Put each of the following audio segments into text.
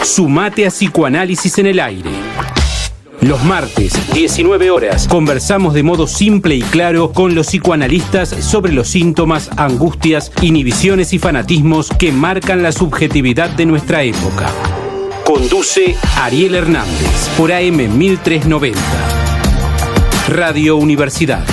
Sumate a Psicoanálisis en el Aire. Los martes, 19 horas, conversamos de modo simple y claro con los psicoanalistas sobre los síntomas, angustias, inhibiciones y fanatismos que marcan la subjetividad de nuestra época. Conduce Ariel Hernández por AM 1390. Radio Universidad.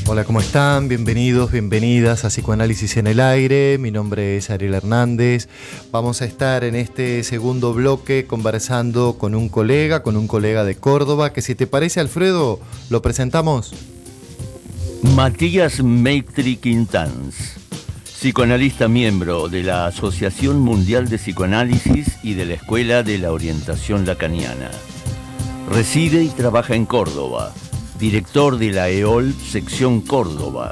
Hola, ¿cómo están? Bienvenidos, bienvenidas a Psicoanálisis en el Aire. Mi nombre es Ariel Hernández. Vamos a estar en este segundo bloque conversando con un colega de Córdoba, que si te parece, Alfredo, lo presentamos. Matías Maitri Quintans, psicoanalista miembro de la Asociación Mundial de Psicoanálisis y de la Escuela de la Orientación Lacaniana. Reside y trabaja en Córdoba. Director de la EOL Sección Córdoba,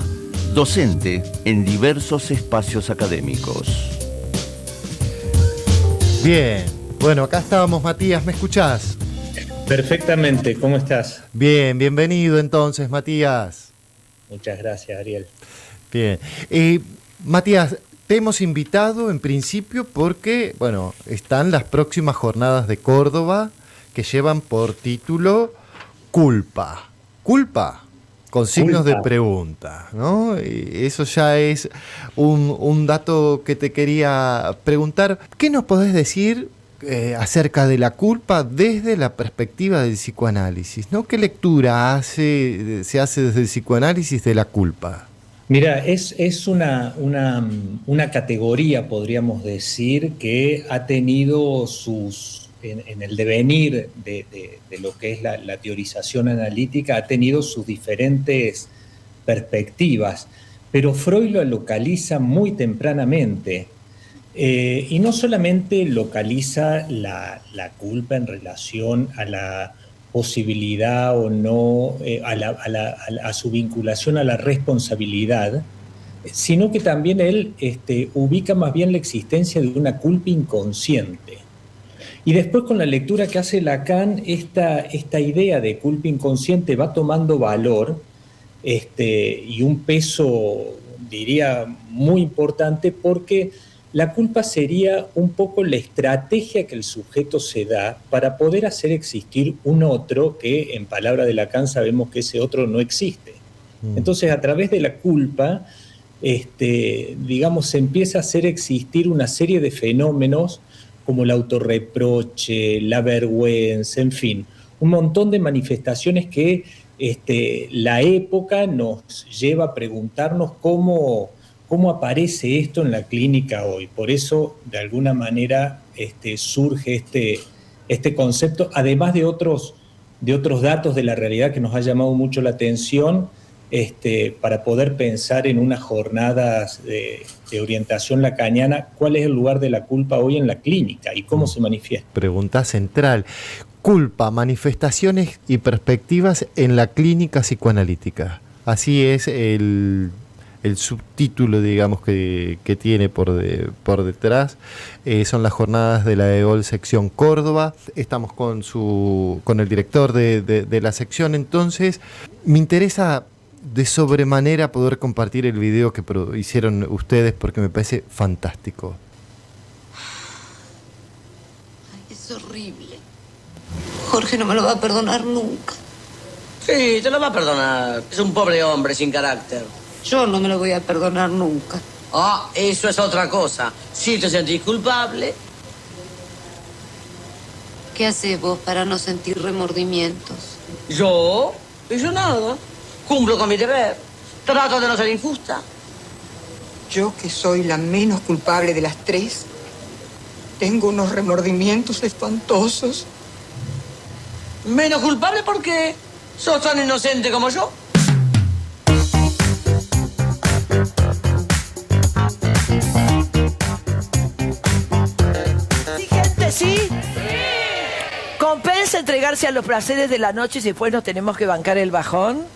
docente en diversos espacios académicos. Bien, bueno, acá estábamos, Matías, ¿me escuchás? Perfectamente, ¿cómo estás? Bien, bienvenido entonces, Matías. Muchas gracias, Ariel. Bien, Matías, te hemos invitado en principio porque, bueno, están las próximas jornadas de Córdoba que llevan por título Culpa. ¿Culpa? Con signos de pregunta, ¿no? Y eso ya es un dato que te quería preguntar. ¿Qué nos podés decir acerca de la culpa desde la perspectiva del psicoanálisis, ¿no? ¿Qué lectura se hace desde el psicoanálisis de la culpa? Mira, es una categoría, podríamos decir, que ha tenido en el devenir de lo que es la teorización analítica, ha tenido sus diferentes perspectivas, pero Freud lo localiza muy tempranamente, y no solamente localiza la culpa en relación a la posibilidad o no, a su vinculación a la responsabilidad, sino que también él ubica más bien la existencia de una culpa inconsciente. Y después, con la lectura que hace Lacan, esta idea de culpa inconsciente va tomando valor y un peso, diría, muy importante, porque la culpa sería un poco la estrategia que el sujeto se da para poder hacer existir un otro que, en palabra de Lacan, sabemos que ese otro no existe. Entonces, a través de la culpa, digamos, se empieza a hacer existir una serie de fenómenos como el autorreproche, la vergüenza, en fin, un montón de manifestaciones que la época nos lleva a preguntarnos cómo aparece esto en la clínica hoy. Por eso, de alguna manera, surge este concepto, además de otros datos de la realidad que nos ha llamado mucho la atención, para poder pensar en unas jornadas de orientación lacaniana, cuál es el lugar de la culpa hoy en la clínica y cómo se manifiesta. Pregunta central. Culpa, manifestaciones y perspectivas en la clínica psicoanalítica. Así es el subtítulo, digamos, que tiene por detrás. Son las jornadas de la EOL Sección Córdoba. Estamos con el director de la sección. Entonces, me interesa de sobremanera poder compartir el video que hicieron ustedes, porque me parece fantástico. Ay, es horrible. Jorge no me lo va a perdonar nunca. Sí, te lo va a perdonar. Es un pobre hombre sin carácter. Yo no me lo voy a perdonar nunca. Ah, eso es otra cosa. Si te sentís culpable. ¿Qué haces vos para no sentir remordimientos? ¿Yo? Yo nada. Cumplo con mi deber. Trato de no ser injusta. Yo, que soy la menos culpable de las tres, tengo unos remordimientos espantosos. ¿Menos culpable por qué? ¿Sos tan inocente como yo? ¿Sí, gente? ¿Sí? ¿Compensa entregarse a los placeres de la noche si después nos tenemos que bancar el bajón?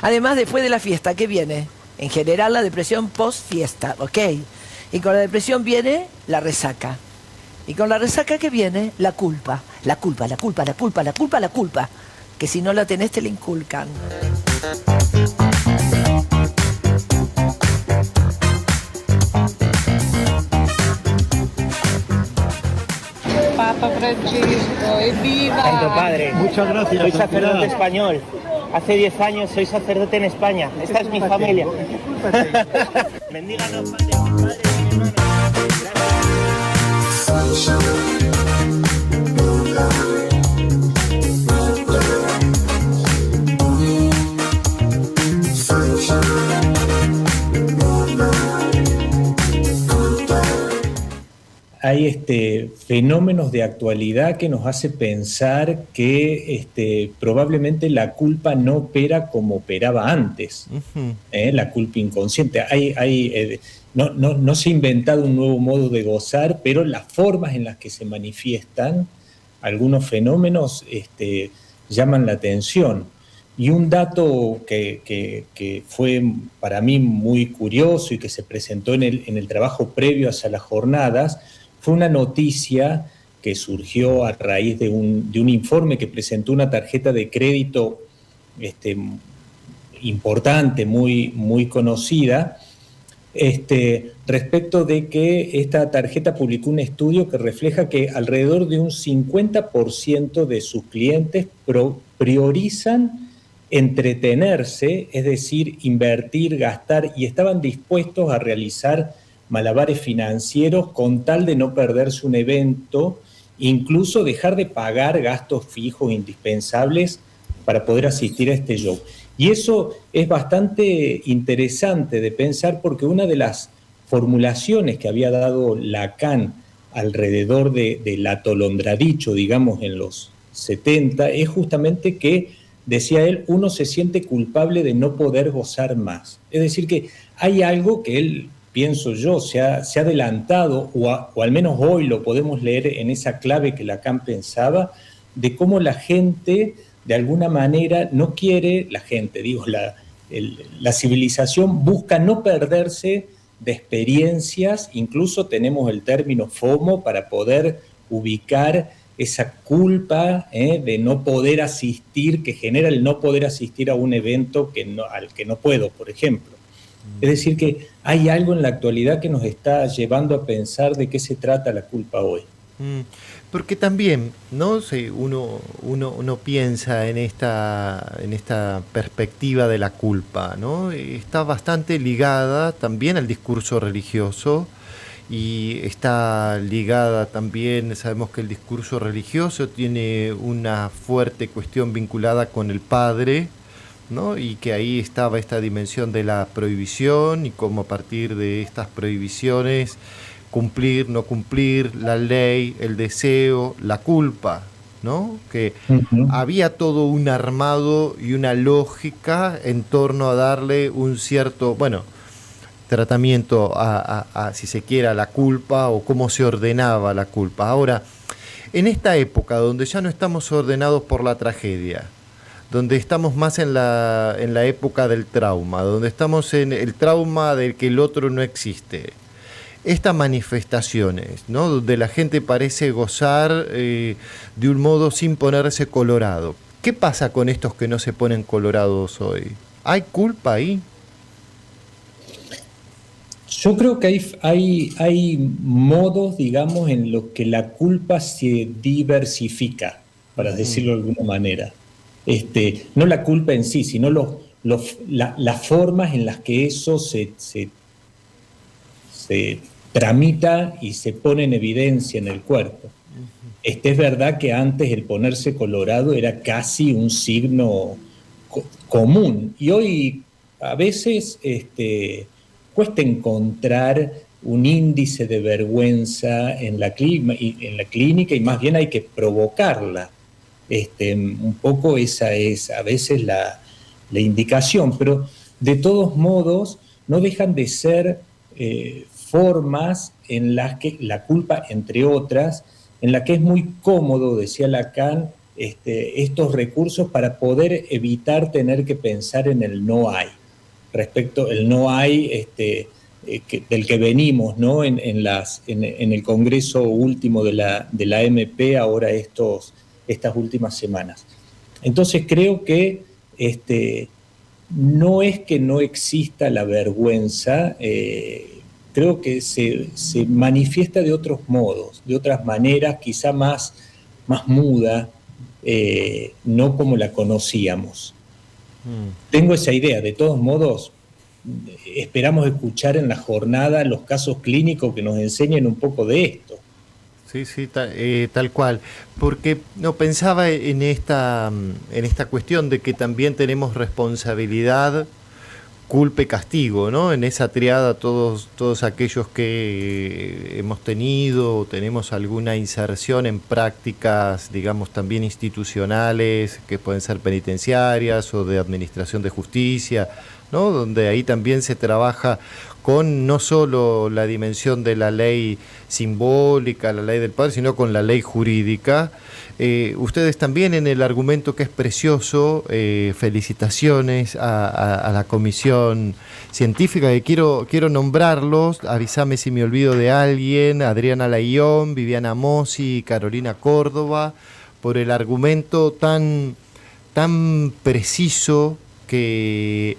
Además, después de la fiesta, ¿qué viene? En general, la depresión post-fiesta, ¿ok? Y con la depresión viene la resaca. Y con la resaca, ¿qué viene? La culpa. La culpa, la culpa, la culpa, la culpa, la culpa. Que si no la tenés, te la inculcan. Francisco, ¡viva! Santo Padre, muchas gracias. Soy sacerdote español. Hace 10 años soy sacerdote en España. Esta es mi familia. Bendíganos, Padre. Hay fenómenos de actualidad que nos hace pensar que probablemente la culpa no opera como operaba antes, la culpa inconsciente. No se ha inventado un nuevo modo de gozar, pero las formas en las que se manifiestan algunos fenómenos llaman la atención. Y un dato que fue para mí muy curioso y que se presentó en el trabajo previo hacia las jornadas fue una noticia que surgió a raíz de un informe que presentó una tarjeta de crédito importante, muy, muy conocida, respecto de que esta tarjeta publicó un estudio que refleja que alrededor de un 50% de sus clientes priorizan entretenerse, es decir, invertir, gastar, y estaban dispuestos a realizar malabares financieros con tal de no perderse un evento, incluso dejar de pagar gastos fijos indispensables para poder asistir a este show. Y eso es bastante interesante de pensar, porque una de las formulaciones que había dado Lacan alrededor del atolondradicho, digamos, en los 70, es justamente que, decía él, uno se siente culpable de no poder gozar más. Es decir, que hay algo que él, pienso yo, se ha adelantado, o al menos hoy lo podemos leer en esa clave que Lacan pensaba, de cómo la gente, de alguna manera, no quiere, la civilización busca no perderse de experiencias, incluso tenemos el término FOMO para poder ubicar esa culpa de no poder asistir, que genera el no poder asistir a un evento al que no puedo, por ejemplo. Es decir, que hay algo en la actualidad que nos está llevando a pensar de qué se trata la culpa hoy. Porque también, ¿no? Si uno piensa en esta perspectiva de la culpa, ¿no? Está bastante ligada también al discurso religioso, y está ligada también, sabemos que el discurso religioso tiene una fuerte cuestión vinculada con el padre, ¿no? Y que ahí estaba esta dimensión de la prohibición, y cómo a partir de estas prohibiciones cumplir, no cumplir, la ley, el deseo, la culpa, ¿no? Que había todo un armado y una lógica en torno a darle un cierto, tratamiento a si se quiere, a la culpa, o cómo se ordenaba la culpa. Ahora, en esta época donde ya no estamos ordenados por la tragedia, donde estamos más en la época del trauma, donde estamos en el trauma del que el otro no existe, estas manifestaciones, ¿no? Donde la gente parece gozar de un modo sin ponerse colorado. ¿Qué pasa con estos que no se ponen colorados hoy? ¿Hay culpa ahí? Yo creo que hay modos, digamos, en los que la culpa se diversifica, para decirlo de alguna manera. No la culpa en sí, sino las formas en las que eso se tramita y se pone en evidencia en el cuerpo. Es verdad que antes el ponerse colorado era casi un signo común, y hoy a veces cuesta encontrar un índice de vergüenza en la clínica, y más bien hay que provocarla. Un poco esa es a veces la indicación, pero de todos modos no dejan de ser formas en las que la culpa, entre otras, en la que es muy cómodo, decía Lacan, estos recursos para poder evitar tener que pensar en el no hay. Respecto al no hay del que venimos, ¿no? en el congreso último de la AMP, ahora estas últimas semanas. Entonces creo que no es que no exista la vergüenza, creo que se manifiesta de otros modos, de otras maneras, quizá más muda, no como la conocíamos. Tengo esa idea. De todos modos, esperamos escuchar en la jornada los casos clínicos que nos enseñen un poco de esto. Sí, tal cual. Porque no pensaba en esta cuestión de que también tenemos responsabilidad, culpa y castigo, ¿no? En esa triada todos aquellos que hemos tenido o tenemos alguna inserción en prácticas, digamos, también institucionales, que pueden ser penitenciarias o de administración de justicia, ¿no? Donde ahí también se trabaja con no solo la dimensión de la ley simbólica, la ley del poder, sino con la ley jurídica. Ustedes también en el argumento, que es precioso, felicitaciones a la comisión científica, que quiero nombrarlos, avísame si me olvido de alguien: Adriana Layón, Viviana Mossi, Carolina Córdoba, por el argumento tan preciso que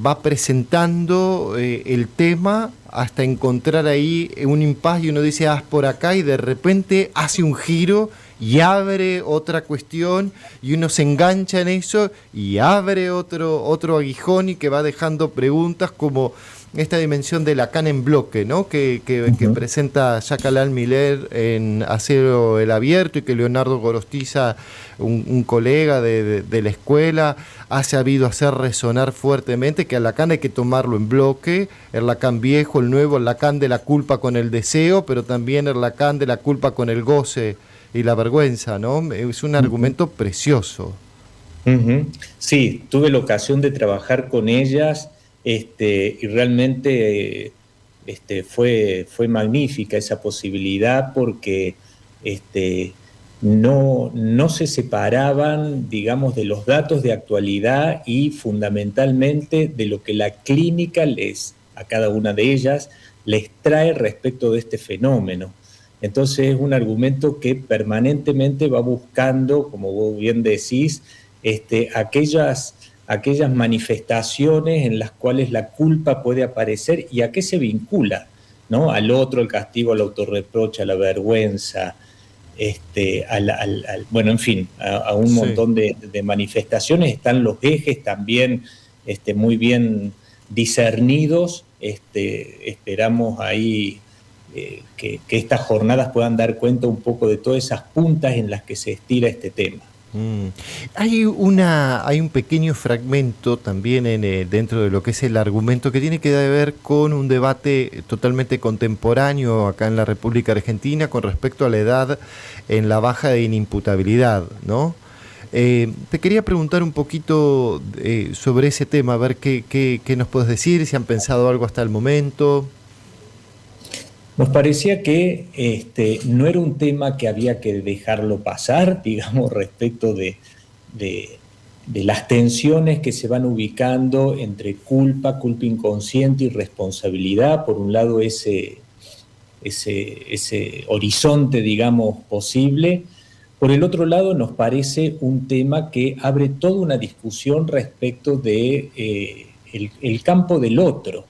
va presentando el tema, hasta encontrar ahí un impas, y uno dice, haz por acá, y de repente hace un giro y abre otra cuestión, y uno se engancha en eso y abre otro aguijón, y que va dejando preguntas como esta dimensión de Lacan en bloque, ¿no? Que presenta Jacques Alain Miller en Acero el Abierto, y que Leonardo Gorostiza, un colega de la escuela, ha sabido hacer resonar fuertemente, que a Lacan hay que tomarlo en bloque, el Lacan viejo, el nuevo, el Lacan de la culpa con el deseo, pero también el Lacan de la culpa con el goce y la vergüenza, ¿no? Es un argumento precioso. Sí, tuve la ocasión de trabajar con ellas, y realmente fue magnífica esa posibilidad, porque no se separaban, digamos, de los datos de actualidad y fundamentalmente de lo que la clínica a cada una de ellas les trae respecto de este fenómeno. Entonces es un argumento que permanentemente va buscando, como vos bien decís, aquellas manifestaciones en las cuales la culpa puede aparecer y a qué se vincula, ¿no? Al otro, al castigo, al autorreproche, a la vergüenza, bueno, en fin, a un montón de manifestaciones. Están los ejes también muy bien discernidos. Esperamos ahí que estas jornadas puedan dar cuenta un poco de todas esas puntas en las que se estira este tema. Hay un pequeño fragmento también dentro de lo que es el argumento, que tiene que ver con un debate totalmente contemporáneo acá en la República Argentina con respecto a la edad en la baja de inimputabilidad, ¿no? Te quería preguntar un poquito sobre ese tema, a ver qué nos puedes decir, si han pensado algo hasta el momento. Nos parecía que no era un tema que había que dejarlo pasar, digamos, respecto de las tensiones que se van ubicando entre culpa inconsciente y responsabilidad. Por un lado, ese horizonte, digamos, posible. Por el otro lado, nos parece un tema que abre toda una discusión respecto de el campo del otro.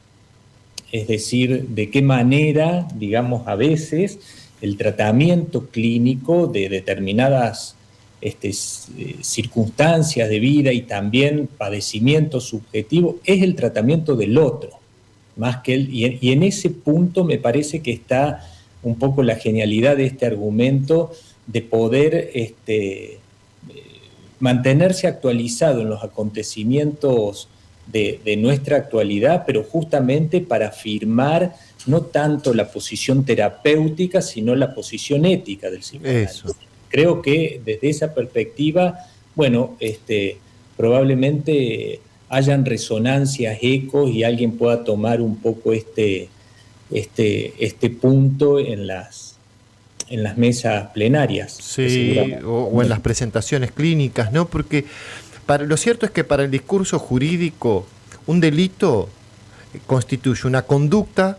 Es decir, de qué manera, digamos, a veces el tratamiento clínico de determinadas circunstancias de vida y también padecimiento subjetivo es el tratamiento del otro, más que él. Y en ese punto me parece que está un poco la genialidad de este argumento, de poder mantenerse actualizado en los acontecimientos de nuestra actualidad, pero justamente para afirmar no tanto la posición terapéutica, sino la posición ética del psicoanálisis. Eso. Creo que desde esa perspectiva, bueno, probablemente hayan resonancias, ecos, y alguien pueda tomar un poco este punto en las mesas plenarias. Sí, o en las presentaciones clínicas, ¿no? Porque lo cierto es que para el discurso jurídico, un delito constituye una conducta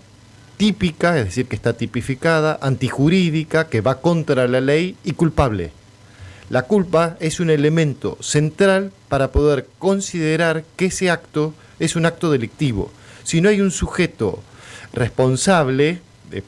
típica, es decir, que está tipificada, antijurídica, que va contra la ley, y culpable. La culpa es un elemento central para poder considerar que ese acto es un acto delictivo. Si no hay un sujeto responsable,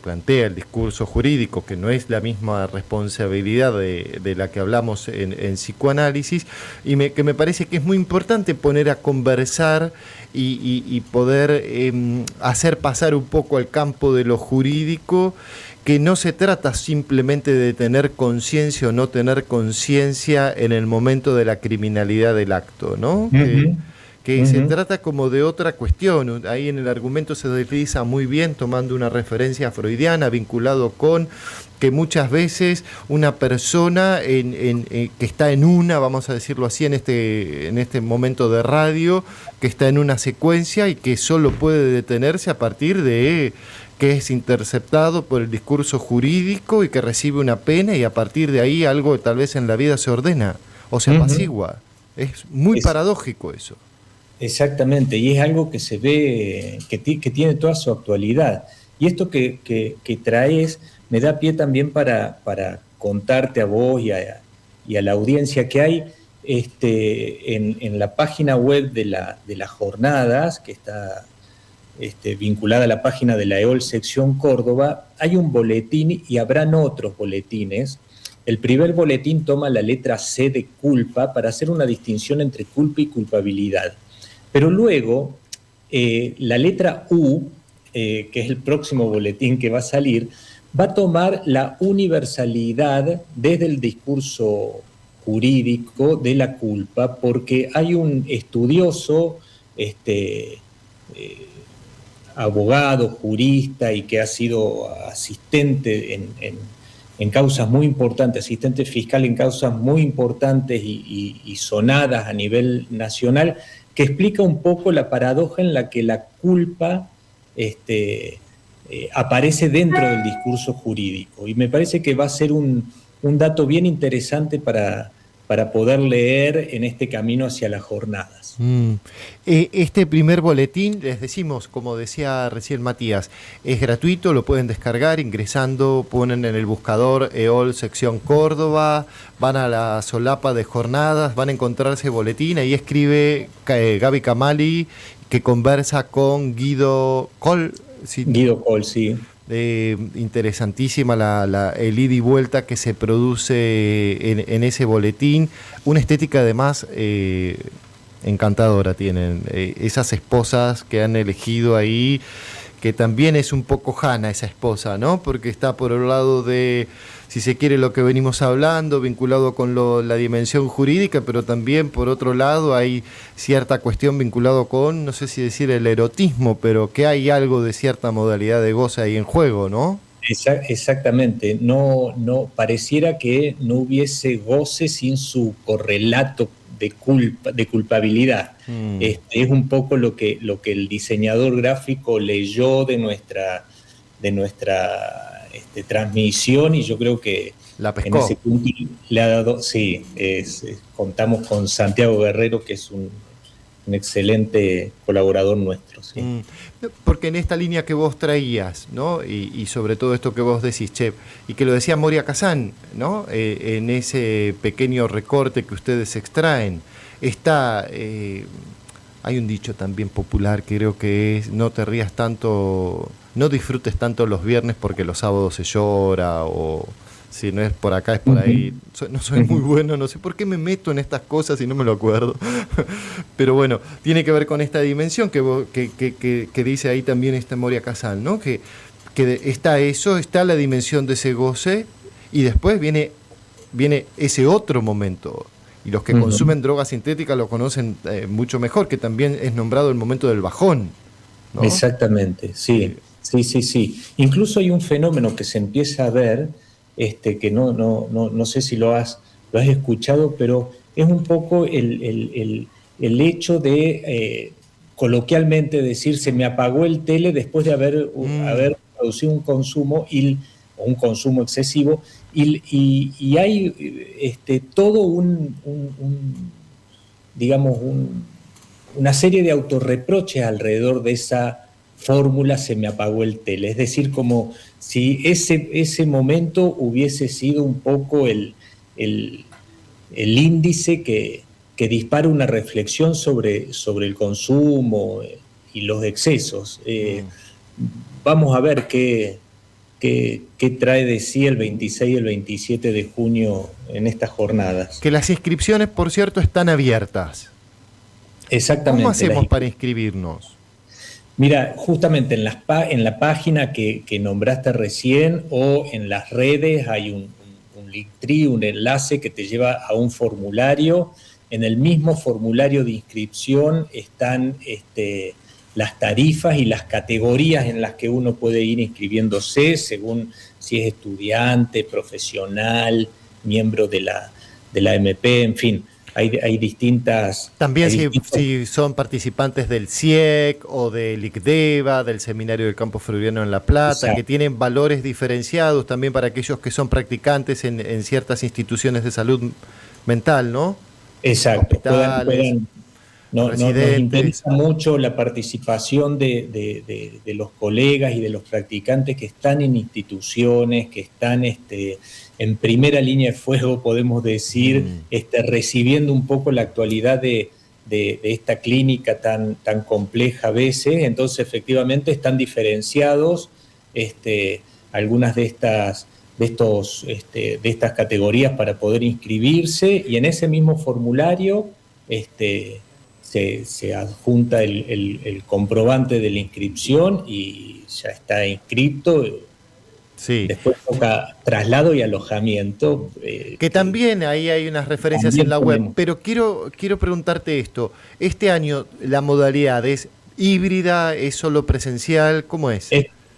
plantea el discurso jurídico, que no es la misma responsabilidad de la que hablamos en psicoanálisis, y que me parece que es muy importante poner a conversar y poder hacer pasar un poco al campo de lo jurídico, que no se trata simplemente de tener conciencia o no tener conciencia en el momento de la criminalidad del acto, ¿no? Que se trata como de otra cuestión. Ahí en el argumento se desliza muy bien, tomando una referencia freudiana, vinculado con que muchas veces una persona que está en vamos a decirlo así, en este momento de radio, que está en una secuencia y que solo puede detenerse a partir de que es interceptado por el discurso jurídico y que recibe una pena, y a partir de ahí algo tal vez en la vida se ordena o se apacigua. Es muy paradójico eso. Exactamente, y es algo que se ve, que tiene toda su actualidad. Y esto que traes me da pie también para contarte a vos y a la audiencia que hay en la página web de las jornadas, que está vinculada a la página de la EOL Sección Córdoba. Hay un boletín y habrán otros boletines. El primer boletín toma la letra C de culpa para hacer una distinción entre culpa y culpabilidad. Pero luego, la letra U, que es el próximo boletín que va a salir, va a tomar la universalidad desde el discurso jurídico de la culpa, porque hay un estudioso, abogado, jurista, y que ha sido asistente en causas muy importantes, asistente fiscal en causas muy importantes y sonadas a nivel nacional, que explica un poco la paradoja en la que la culpa aparece dentro del discurso jurídico. Y me parece que va a ser un dato bien interesante para poder leer en este camino hacia las jornadas. Este primer boletín, les decimos, como decía recién Matías, es gratuito, lo pueden descargar ingresando, ponen en el buscador EOL Sección Córdoba, van a la solapa de jornadas, van a encontrarse boletín, ahí escribe Gaby Camali, que conversa con Guido Coll. ¿Sí? Guido Coll, sí. Interesantísima el ida y vuelta que se produce en ese boletín, una estética además encantadora tienen esas esposas que han elegido ahí, que también es un poco Hanna esa esposa, ¿no? Porque está por el lado de, si se quiere, lo que venimos hablando, vinculado con la dimensión jurídica, pero también por otro lado hay cierta cuestión vinculado con, no sé si decir el erotismo, pero que hay algo de cierta modalidad de goce ahí en juego, ¿no? Exactamente, no pareciera que no hubiese goce sin su correlato de culpabilidad. Es un poco lo que el diseñador gráfico leyó de nuestra transmisión, y yo creo que la pescó. En ese punto le ha dado, sí, contamos con Santiago Guerrero, que es un excelente colaborador nuestro. ¿Sí? Porque en esta línea que vos traías, ¿no? Y sobre todo esto que vos decís, Chef, y que lo decía Moria Kazan, ¿no? En ese pequeño recorte que ustedes extraen, está, hay un dicho también popular que creo que es: no te rías tanto, no disfrutes tanto los viernes porque los sábados se llora, o si no es por acá es por ahí. No soy muy bueno, no sé por qué me meto en estas cosas y no me lo acuerdo. Pero bueno, tiene que ver con esta dimensión que dice ahí también Moria Kazan, ¿no? Que está eso, está la dimensión de ese goce, y después viene ese otro momento. Y los que consumen drogas sintéticas lo conocen mucho mejor, que también es nombrado el momento del bajón, ¿no? Exactamente, sí. Incluso hay un fenómeno que se empieza a ver, que no sé si lo has escuchado, pero es un poco el hecho de coloquialmente decir: se me apagó el tele después de haber producido un consumo o un consumo excesivo, y hay todo una serie de autorreproches alrededor de esa fórmula: se me apagó el tele. Es decir, como si ese momento hubiese sido un poco el índice que dispara una reflexión sobre el consumo y los excesos. vamos a ver qué trae de sí el 26 y el 27 de junio en estas jornadas. Que las inscripciones, por cierto, están abiertas. Exactamente. ¿Cómo hacemos para inscribirnos? Mira, justamente en la página que nombraste recién o en las redes hay un Linktree, un enlace que te lleva a un formulario. En el mismo formulario de inscripción están las tarifas y las categorías en las que uno puede ir inscribiéndose según si es estudiante, profesional, miembro de la MP, en fin. Hay distintas... También si son participantes del CIEC o del ICDEVA, del Seminario del Campo Floriano en La Plata, exacto, que tienen valores diferenciados también para aquellos que son practicantes en ciertas instituciones de salud mental, ¿no? Exacto. Nos interesa mucho la participación de los colegas y de los practicantes que están en instituciones, que están en primera línea de fuego, podemos decir, recibiendo un poco la actualidad de esta clínica tan compleja a veces. Entonces, efectivamente, están diferenciados algunas de estas categorías para poder inscribirse, y en ese mismo formulario se adjunta el comprobante de la inscripción y ya está inscrito. Sí. Después toca traslado y alojamiento. Que también ahí hay unas referencias en la web. Pero quiero preguntarte esto. ¿Este año la modalidad es híbrida, es solo presencial? ¿Cómo es?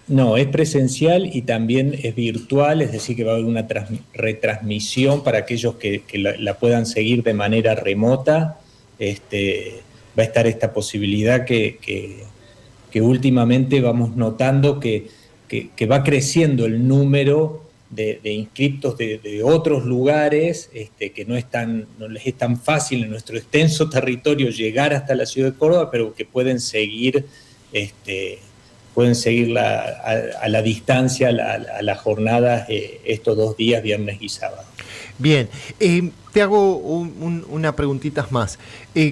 No, es presencial y también es virtual, es decir, que va a haber una retransmisión para aquellos que la puedan seguir de manera remota. Va a estar esta posibilidad que últimamente vamos notando que va creciendo el número de inscriptos de otros lugares, que no les es tan fácil en nuestro extenso territorio llegar hasta la ciudad de Córdoba, pero que pueden seguir a la distancia a las jornadas estos 2 días, viernes y sábado. Bien, te hago una preguntita más.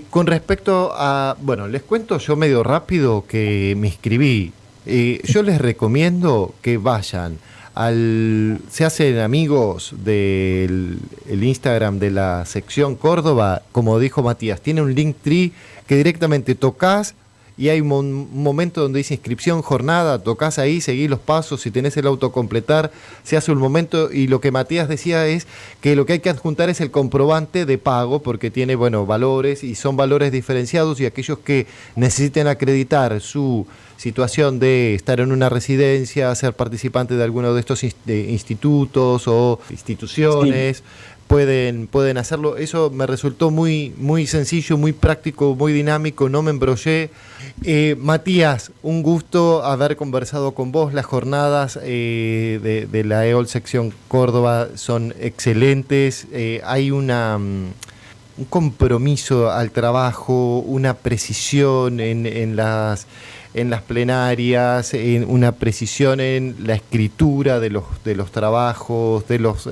Con respecto a, bueno, les cuento yo medio rápido que me inscribí. Yo les recomiendo que vayan se hacen amigos del Instagram de la sección Córdoba, como dijo Matías, tiene un Linktree que directamente tocas y hay un momento donde dice inscripción, jornada, tocas ahí, seguís los pasos, si tenés el autocompletar, se hace un momento, y lo que Matías decía es que lo que hay que adjuntar es el comprobante de pago, porque tiene, valores, y son valores diferenciados, y aquellos que necesiten acreditar su situación de estar en una residencia, ser participante de alguno de estos institutos o instituciones, sí, pueden hacerlo. Eso me resultó muy, muy sencillo, muy práctico, muy dinámico, no me embrollé. Matías, un gusto haber conversado con vos. Las jornadas de la EOL Sección Córdoba son excelentes. Hay un compromiso al trabajo, una precisión en las plenarias, una precisión en la escritura de los trabajos, de los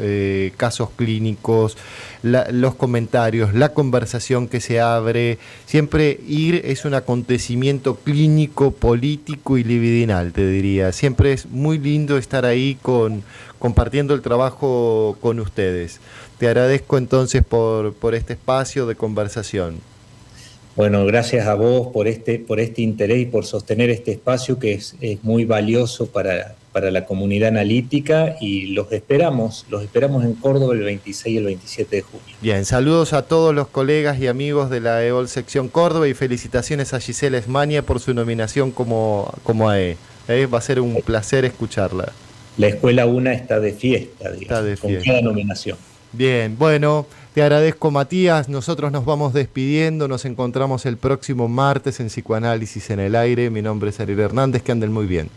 casos clínicos, los comentarios, la conversación que se abre. Siempre es un acontecimiento clínico, político y libidinal, te diría. Siempre es muy lindo estar ahí compartiendo el trabajo con ustedes. Te agradezco entonces por este espacio de conversación. Bueno, gracias a vos por este interés y por sostener este espacio que es muy valioso para la comunidad analítica, y los esperamos en Córdoba el 26 y el 27 de junio. Bien, saludos a todos los colegas y amigos de la EOL Sección Córdoba y felicitaciones a Gisela Esmaña por su nominación como AE. Va a ser un placer escucharla. La Escuela UNA está de fiesta, digamos, con cada nominación. Bien, bueno, te agradezco, Matías. Nosotros nos vamos despidiendo. Nos encontramos el próximo martes en Psicoanálisis en el Aire. Mi nombre es Ariel Hernández. Que anden muy bien.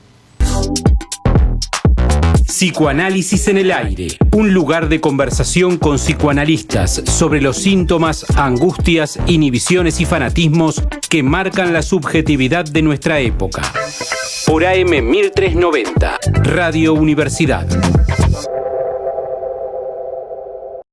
Psicoanálisis en el Aire, un lugar de conversación con psicoanalistas sobre los síntomas, angustias, inhibiciones y fanatismos que marcan la subjetividad de nuestra época. Por AM 1390, Radio Universidad.